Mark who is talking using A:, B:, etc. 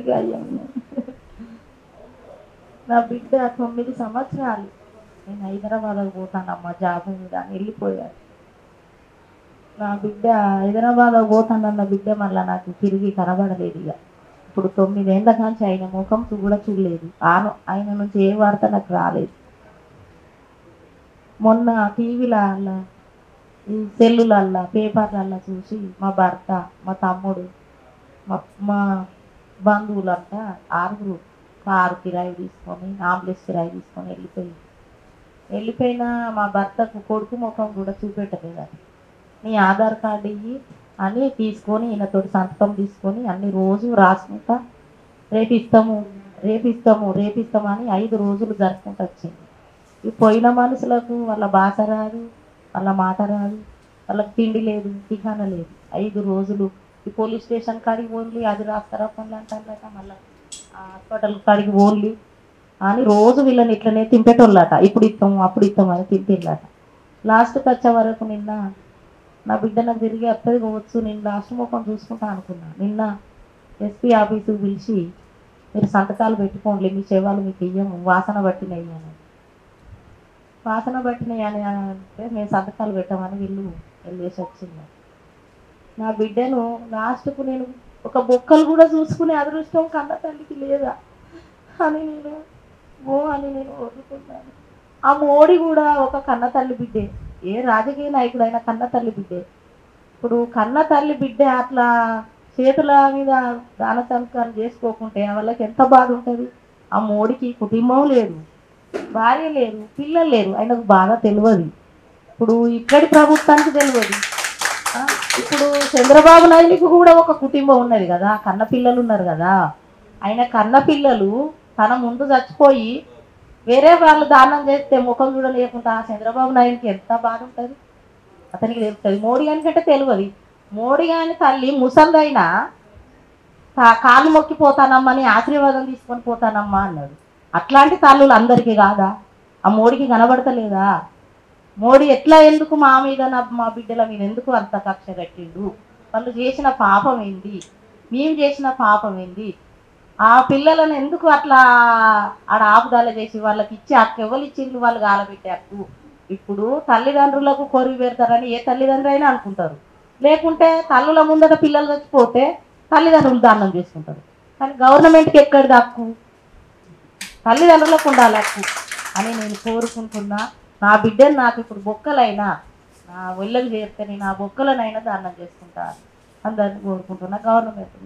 A: అందరికీ అయ్యాను. నా బిడ్డ 9 సంవత్సరాలు. నేను హైదరాబాద్కి పోతానమ్మా జాబ్ మీద అని వెళ్ళిపోయాను. నా బిడ్డ హైదరాబాద్కి పోతానన్న బిడ్డ మళ్ళీ నాకు తిరిగి కనబడలేదు. ఇక ఇప్పుడు 9 ఏళ్ళ కాంచి ఆయన ముఖం కూడా చూడలేదు. ఆయన నుంచి ఏ వార్త నాకు రాలేదు. మొన్న టీవీలలో, ఈ సెల్లులల్లో, పేపర్లల్లో చూసి మా భర్త, మా తమ్ముడు, మా బంధువులంతా 6 కారు కిరాయి తీసుకొని, ఆంబులెన్స్ కిరాయి తీసుకొని వెళ్ళిపోయినా మా భర్తకు కొడుకు ముఖం కూడా చూపెట్టలేదని, నీ ఆధార్ కార్డు ఇవి అని తీసుకొని ఈయనతోటి సంతకం తీసుకొని అన్ని రోజు రాసుకుంటా రేపిస్తాము అని 5 రోజులు జరుపుకుంటూ వచ్చింది. ఈ పోయిన మనుషులకు వాళ్ళ భాష రాదు, వాళ్ళ మాట రాదు, వాళ్ళకి తిండి లేదు, టికాన లేదు. 5 రోజులు ఈ పోలీస్ స్టేషన్ కాడికి ఓన్లీ అది రాస్తారా పనులు అంటారట, మళ్ళీ హాస్పిటల్ కాడికి ఓన్లీ అని రోజు వీళ్ళని ఇట్లనే తింపేటోళ్ళట. ఇప్పుడు ఇస్తాము అప్పుడు ఇస్తామని తింటిళ్ళట. లాస్ట్కి వచ్చే వరకు నిన్న నా బిడ్డ నాకు తిరిగి అత్తది కావచ్చు, నేను లాస్ట్ ముఖం చూసుకుంటా అనుకున్నా. నిన్న ఎస్పీ ఆఫీసుకు పిలిచి మీరు సంతకాలు పెట్టుకోండి, మీ సేవలు మీకు ఇయ్యము, వాసన పట్టినవి అని అంటే మేము సంతకాలు పెట్టామని వీళ్ళు వెళ్ళేసి వచ్చింది. నా బిడ్డను లాస్ట్కు నేను ఒక బొక్కలు కూడా చూసుకునే అదృష్టం కన్న తల్లికి లేదా అని నేను వదులుకున్నాను. ఆ మోడీ కూడా ఒక కన్న తల్లి బిడ్డే. ఏ రాజకీయ నాయకుడైనా కన్న తల్లి బిడ్డే. ఇప్పుడు కన్న తల్లి బిడ్డే అట్లా చేతుల మీద దాన సంస్కారం చేసుకోకుంటే వాళ్ళకి ఎంత బాధ ఉంటుంది. ఆ మోడీకి కుటుంబం లేదు, భార్య లేరు, పిల్లలు లేరు. ఆయనకు బాగా తెలియదు. ఇప్పుడు ఇక్కడి ప్రభుత్వానికి తెలియదు. ఇప్పుడు చంద్రబాబు నాయుడుకు కూడా ఒక కుటుంబం ఉన్నది కదా, కన్న పిల్లలు ఉన్నారు కదా. ఆయన కన్న పిల్లలు తన ముందు చచ్చిపోయి వేరే వాళ్ళు దానం చేస్తే ముఖం చూడలేకుండా చంద్రబాబు నాయుడుకి ఎంత బాధ ఉంటుంది అతనికి తెలుస్తుంది. మోడీ గానికంటే తెలియదు. మోడీ గాని తల్లి ముసలిదైనా కాళ్ళు మొక్కిపోతానమ్మని ఆశీర్వాదం తీసుకొని పోతానమ్మా అన్నాడు. అట్లాంటి తల్లులు అందరికీ కాదా? ఆ మోడీకి కనబడతలేదా? మోడీ ఎట్లా ఎందుకు మా మీద మా బిడ్డల మీద ఎందుకు అంత కక్ష కట్టిండు? వాళ్ళు చేసిన పాపం ఏంది, మేము చేసిన పాపం ఏంది? ఆ పిల్లలను ఎందుకు అట్లా ఆడ ఆపుదాల చేసి వాళ్ళకి ఇచ్చి హక్కు ఎవరు ఇచ్చిండ్రు? వాళ్ళు గాలబెట్టే హక్కు. ఇప్పుడు తల్లిదండ్రులకు కొరివి పెడతారని ఏ తల్లిదండ్రులు అయినా అనుకుంటారు. లేకుంటే తల్లుల ముందట పిల్లలు చచ్చిపోతే తల్లిదండ్రులు దానం చేసుకుంటారు. కానీ గవర్నమెంట్కి ఎక్కడిది హక్కు? తల్లిదండ్రులకు ఉండాలి హక్కు అని నేను కోరుకుంటున్నా. నా బిడ్డను నాకు ఇప్పుడు బొక్కలైనా నా ఒళ్ళకి చేస్తే నేను ఆ బొక్కలనైనా దానం చేసుకుంటా అందరిని కోరుకుంటున్నా. గవర్నమెంట్